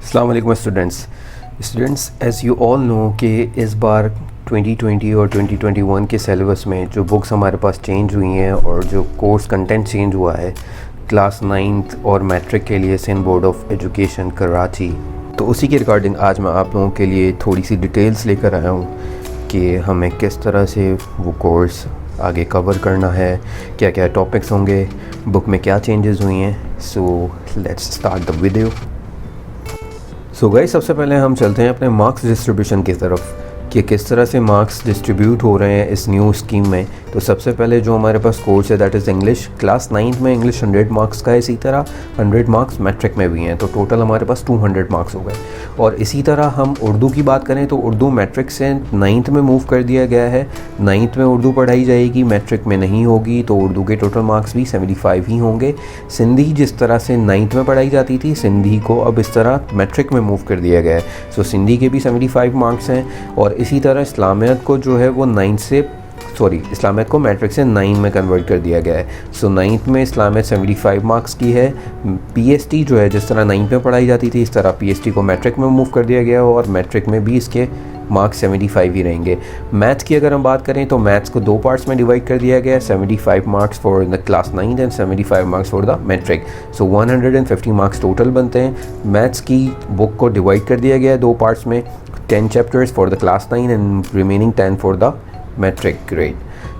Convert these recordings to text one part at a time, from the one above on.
अस्सलाम वालेकुम students as you all know कि इस बार 2020 और 2021 के सिलेबस में जो बुक्स हमारे पास चेंज हुई हैं और जो कोर्स कंटेंट चेंज हुआ है क्लास 9th और मैट्रिक के लिए Sindh board of education Karachi, तो उसी के रिगार्डिंग आज मैं आप लोगों के लिए थोड़ी सी डिटेल्स लेकर आया हूँ कि हमें किस तरह से वो कोर्स आगे कवर करना है, क्या क्या टॉपिक्स होंगे, बुक में क्या चेंजेस हुई हैं। So let's start the video. So guys, सबसे पहले हम चलते हैं अपने मार्क्स डिस्ट्रीब्यूशन की तरफ कि किस तरह से मार्क्स डिस्ट्रीब्यूट हो रहे हैं इस न्यू स्कीम में। तो सबसे पहले जो हमारे पास कोर्स है that is English. Class 9th में इंग्लिश 100 मार्क्स का है, इसी तरह 100 मार्क्स मैट्रिक में भी हैं, तो टोटल हमारे पास 200 मार्क्स हो गए। और इसी तरह हम उर्दू की बात करें तो उर्दू मैट्रिक से 9th में मूव कर दिया गया है। 9th में उर्दू पढ़ाई जाएगी, मैट्रिक में नहीं होगी, तो उर्दू के टोटल मार्क्स भी 75 ही होंगे। सिंधी जिस तरह से 9th में पढ़ाई जाती थी, सिंधी को अब इस तरह मैट्रिक में मूव कर दिया गया है, सो सिंधी के भी 75 मार्क्स हैं। और इसी तरह इस्लामियत को जो है वो इस्लामियत को मैट्रिक से 9 में कन्वर्ट कर दिया गया है। सो 9th में इस्लामियत 75 मार्क्स की है। पीएसटी जो है जिस तरह 9th में पढ़ाई जाती थी, इस तरह पीएसटी को मैट्रिक में मूव कर दिया गया और मैट्रिक में भी इसके मार्क्स 75 ही रहेंगे। मैथ्स की अगर हम बात करें तो मैथ्स को 2 पार्ट्स में डिवाइड कर दिया गया है, 75 marks for the class 9 and 75 marks for the matric. So 150 marks total बनते हैं। मैथ्स की बुक को डिवाइड कर दिया गया है 2 पार्ट्स में, 10 chapters for the class 9 and remaining 10 for the matric grade.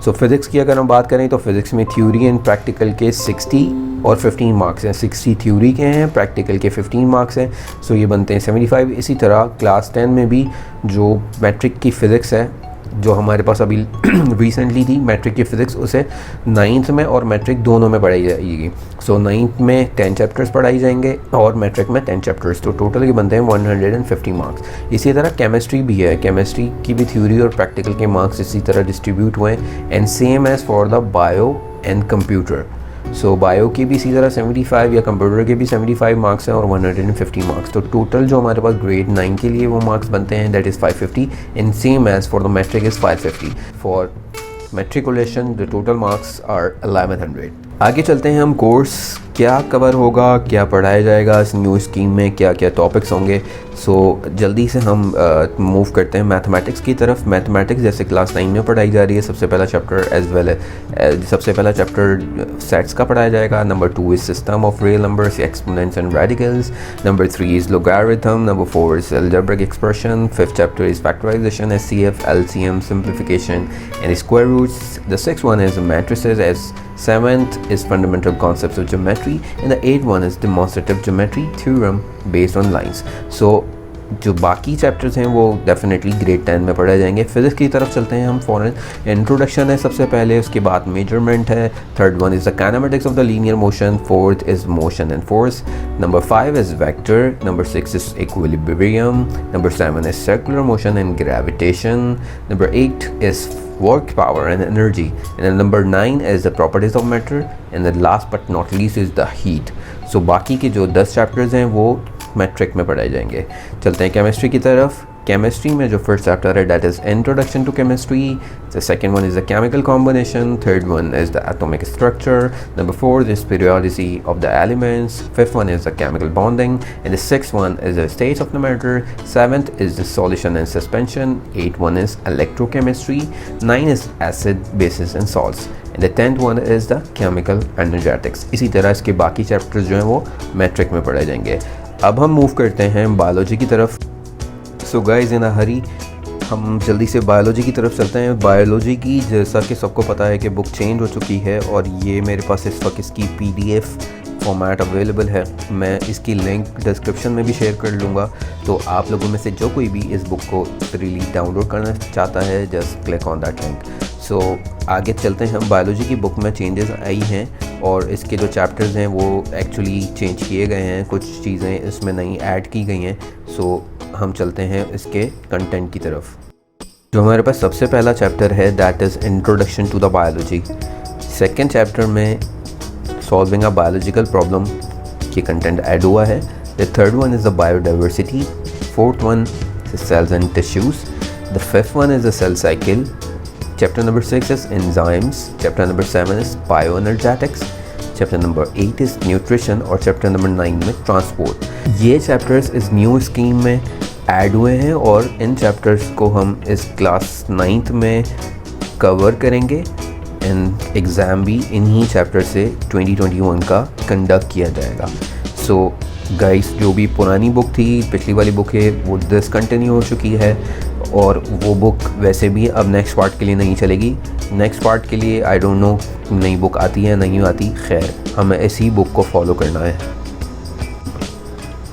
So physics की अगर हम बात करें तो फिज़िक्स में थ्योरी एंड प्रैक्टिकल के 60 और 15 मार्क्स हैं। 60 थ्योरी के हैं, प्रैक्टिकल के 15 मार्क्स हैं, सो ये बनते हैं 75। इसी तरह क्लास 10 में भी जो मैट्रिक की फ़िज़िक्स है जो हमारे पास अभी रिसेंटली थी मैट्रिक की फ़िज़िक्स, उसे 9th में और मैट्रिक दोनों में पढ़ाई जाएगी। सो 9th में 10 चैप्टर्स पढ़ाई जाएंगे और मैट्रिक में 10 चैप्टर्स, तो टोटल ये बनते हैं 150 मार्क्स। इसी तरह केमिस्ट्री भी है, केमिस्ट्री की भी थ्योरी और प्रैक्टिकल के मार्क्स इसी तरह डिस्ट्रीब्यूट हुए हैं and same as for the bio and computer. So bio की भी इसी तरह 75 या कंप्यूटर के भी 75 मार्क्स हैं और 150 मार्क्स, तो टोटल जो हमारे पास ग्रेड 9 के लिए वो मार्क्स बनते हैं that is 550 and same as for the matric is 550। For matriculation the total marks are 1100। आगे चलते हैं हम, कोर्स क्या कवर होगा, क्या पढ़ाया जाएगा इस न्यू स्कीम में, क्या क्या टॉपिक्स होंगे। सो जल्दी से हम मूव करते हैं मैथमेटिक्स की तरफ। मैथमेटिक्स जैसे क्लास 9 में पढ़ाई जा रही है, सबसे पहला चैप्टर सबसे पहला चैप्टर सेट्स का पढ़ाया जाएगा। Number 2 is system of real numbers, exponents and radicals. Number 3 is logarithm. Number 4 is algebraic expression. 5th chapter is factorisation, HCF, LCM, simplification and square roots. The 6th one is matrices, as 7th is fundamental concepts of geometry and the 8th one is demonstrative geometry theorem based on lines. So जो बाकी chapters हैं वो definitely grade 10 में पढ़े जाएंगे। Physics की तरफ चलते हैं हम फॉरन। इंट्रोडक्शन है सबसे पहले, उसके बाद मेजरमेंट है। 3rd one is the kinematics of the linear motion. 4th is motion and force. Number 5 is vector. Number 6 is equilibrium. Number 7 is circular motion and gravitation. Number 8 is work power and energy, and then number 9 is the properties of matter, and then last but not least is the heat. So बाकी के जो 10 chapters हैं वो matric में पढ़ाए जाएंगे। चलते हैं केमिस्ट्री की तरफ। केमिस्ट्री में जो फर्स्ट चैप्टर है that is introduction to chemistry. The second one is the chemical combination. 3rd one is the atomic structure. Number 4 is periodicity of the elements. 5th one is the chemical bonding and the 6th one is the states of the matter. 7th is the solution and suspension. 8th one is electrochemistry. 9 is acid, bases and salts and the 10th one is the chemical energetics. इसी तरह इसके बाकी chapters जो हैं वो matric में पढ़ाए जाएंगे। अब हम मूव करते हैं बायोलॉजी की तरफ। सो गाइस, इन अ हरी हम जल्दी से बायोलॉजी की तरफ चलते हैं। बायोलॉजी की जैसा कि सबको पता है कि बुक चेंज हो चुकी है और ये मेरे पास इस वक्त इसकी PDF फॉर्मेट अवेलेबल है। मैं इसकी लिंक डिस्क्रिप्शन में भी शेयर कर लूँगा, तो आप लोगों में से जो कोई भी इस बुक को फ्रीली डाउनलोड करना चाहता है just click on that link. So आगे चलते हैं हम। बायोलॉजी की बुक में चेंजेस आई हैं और इसके जो चैप्टर्स हैं वो एक्चुअली चेंज किए गए हैं, कुछ चीज़ें इसमें नई ऐड की गई हैं। सो हम चलते हैं इसके कंटेंट की तरफ। जो हमारे पास सबसे पहला चैप्टर है that is introduction to the biology. 2nd chapter में सॉल्विंग अ बायोलॉजिकल प्रॉब्लम की कंटेंट ऐड हुआ है। The 3rd one is the biodiversity. 4th one is cells and tissues. The 5th one is the cell cycle. Chapter number 6 is enzymes. Chapter number 7 is bioenergetics. Chapter number 8 is nutrition और chapter number 9 में transport. ये chapters इस new scheme में add हुए हैं और इन chapters को हम इस क्लास 9th में कवर करेंगे एंड एग्ज़ाम भी इन्हीं चैप्टर से 2021 का कंडक्ट किया जाएगा। सो गाइस, जो भी पुरानी बुक थी, पिछली वाली बुक है, वो डिसकंटिन्यू हो चुकी है और वो बुक वैसे भी अब नेक्स्ट पार्ट के लिए नहीं चलेगी। नेक्स्ट पार्ट के लिए आई डोंट नो नई बुक आती है नहीं आती, खैर हमें इसी बुक को फॉलो करना है।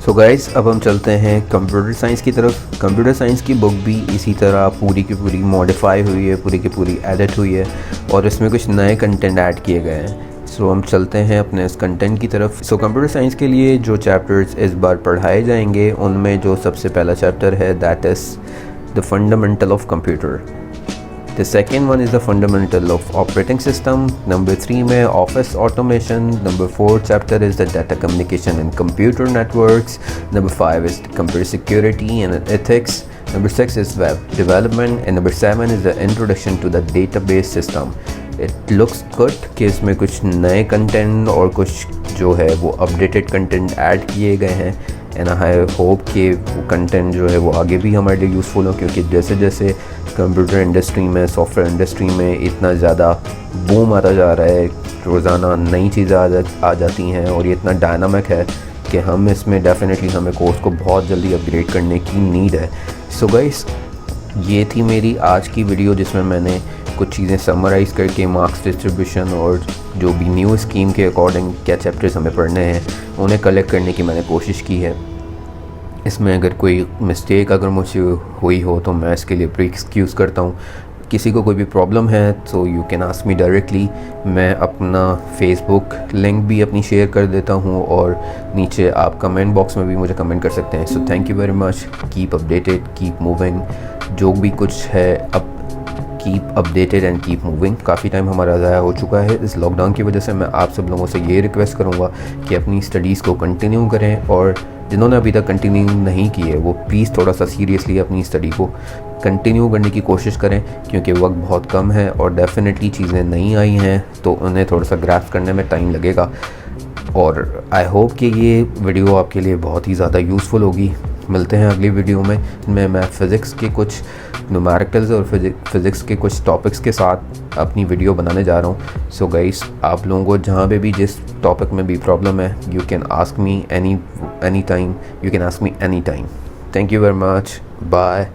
सो गाइस, अब हम चलते हैं कंप्यूटर साइंस की तरफ। कंप्यूटर साइंस की बुक भी इसी तरह पूरी की पूरी मॉडिफाई हुई है, पूरी की पूरी एडिट हुई है और इसमें कुछ नए कंटेंट ऐड किए गए हैं। सो हम चलते हैं अपने इस कंटेंट की तरफ। सो कंप्यूटर साइंस के लिए जो चैप्टर्स इस बार पढ़ाए जाएंगे उनमें जो सबसे पहला चैप्टर है that is the fundamental of computer. The second one is the fundamental of operating system. Number 3 में office automation. Number 4 chapter is the data communication and computer networks. Number 5 is computer security and ethics. Number 6 is web development and number 7 is the introduction to the database system. It looks good कि इसमें कुछ नए content और कुछ जो है वो updated content add किए गए हैं एंड आई होप कि वो कंटेंट जो है वो आगे भी हमारे लिए यूज़फुल हो, क्योंकि जैसे जैसे कंप्यूटर इंडस्ट्री में, सॉफ्टवेयर इंडस्ट्री में इतना ज़्यादा बूम आता जा रहा है, रोज़ाना नई चीज़ें आ जाती हैं और ये इतना डायनामिक है कि हम इसमें डेफिनेटली हमें कोर्स को बहुत जल्दी अपग्रेड करने की नीड है। सो गाइस, ये थी मेरी आज की वीडियो जिसमें मैंने कुछ चीज़ें समराइज़ करके मार्क्स डिस्ट्रीब्यूशन और जो भी न्यू स्कीम के अकॉर्डिंग क्या चैप्टर्स हमें पढ़ने हैं उन्हें कलेक्ट करने की मैंने कोशिश की है। इसमें अगर कोई मिस्टेक अगर मुझसे हुई हो तो मैं इसके लिए प्री एक्सक्यूज़ करता हूँ। किसी को कोई भी प्रॉब्लम है तो you can ask me directly. मैं अपना फेसबुक लिंक भी अपनी शेयर कर देता हूँ और नीचे आप कमेंट बॉक्स में भी मुझे कमेंट कर सकते हैं। So thank you very much, keep updated, keep moving. जो भी कुछ है अब keep updated and keep moving. काफ़ी टाइम हमारा ज़ाया हो चुका है इस लॉकडाउन की वजह से। मैं आप सब लोगों से ये रिक्वेस्ट करूँगा कि अपनी स्टडीज़ को कंटिन्यू करें और जिन्होंने अभी तक कंटिन्यू नहीं की है वो प्लीज़ थोड़ा सा सीरियसली अपनी स्टडी को कंटिन्यू करने की कोशिश करें, क्योंकि वक्त बहुत कम है और डेफिनेटली चीज़ें नहीं आई हैं तो उन्हें थोड़ा सा ग्रास्प करने में टाइम लगेगा। और आई होप कि ये वीडियो आपके लिए बहुत ही ज़्यादा यूज़फुल होगी। मिलते हैं अगली वीडियो में। मैं फ़िज़िक्स के कुछ न्यूमेरिकल्स और फिज़िक्स के कुछ टॉपिक्स के साथ अपनी वीडियो बनाने जा रहा हूँ। सो गाइस, आप लोगों को जहाँ पे भी जिस टॉपिक में भी प्रॉब्लम है you can ask me any time. You can ask me any time. Thank you very much, bye.